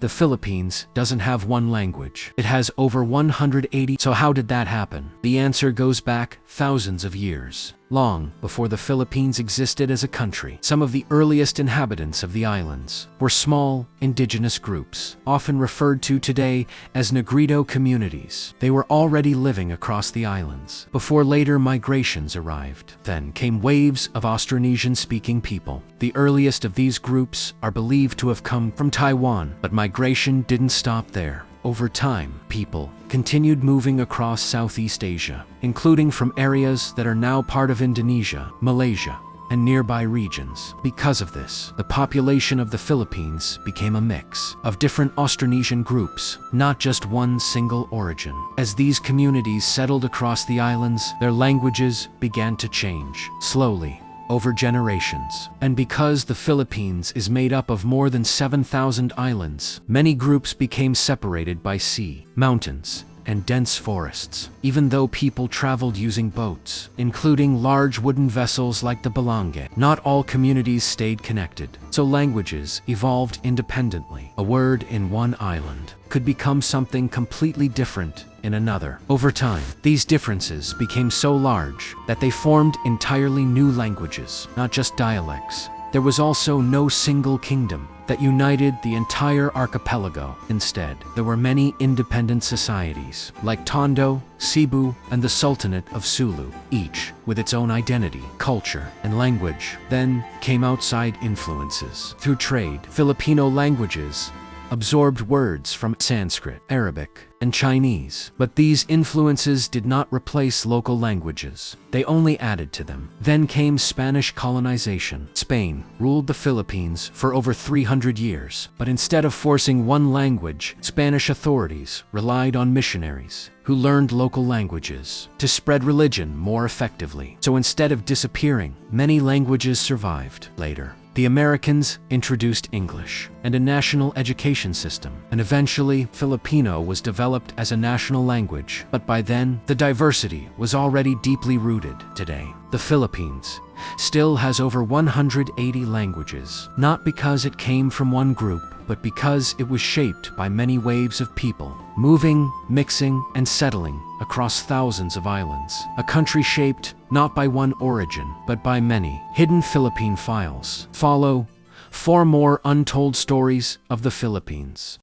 The Philippines doesn't have one language. It has over 180. So how did that happen? The answer goes back thousands of years. Long before the Philippines existed as a country, some of the earliest inhabitants of the islands were small, indigenous groups, often referred to today as Negrito communities. They were already living across the islands before later migrations arrived. Then came waves of Austronesian-speaking people. The earliest of these groups are believed to have come from Taiwan, but migration didn't stop there. Over time, people continued moving across Southeast Asia, including from areas that are now part of Indonesia, Malaysia, and nearby regions. Because of this, the population of the Philippines became a mix of different Austronesian groups, not just one single origin. As these communities settled across the islands, their languages began to change, slowly, over generations. And because the Philippines is made up of more than 7,000 islands, many groups became separated by sea, mountains, and dense forests. Even though people traveled using boats, including large wooden vessels like the Balangay, not all communities stayed connected, so languages evolved independently. A word in one island could become something completely different in another. Over time, these differences became so large that they formed entirely new languages, not just dialects. There was also no single kingdom that united the entire archipelago. Instead, there were many independent societies, like Tondo, Cebu, and the Sultanate of Sulu, each with its own identity, culture, and language. Then came outside influences. Through trade, Filipino languages absorbed words from Sanskrit, Arabic, and Chinese. But these influences did not replace local languages. They only added to them. Then came Spanish colonization. Spain ruled the Philippines for over 300 years. But instead of forcing one language, Spanish authorities relied on missionaries who learned local languages to spread religion more effectively. So instead of disappearing, many languages survived. Later, the Americans introduced English and a national education system, and eventually Filipino was developed as a national language. But by then, the diversity was already deeply rooted. Today, the Philippines still has over 180 languages, not because it came from one group, but because it was shaped by many waves of people, moving, mixing, and settling across thousands of islands. A country shaped not by one origin, but by many. Hidden Philippine Files. Follow 4 more untold stories of the Philippines.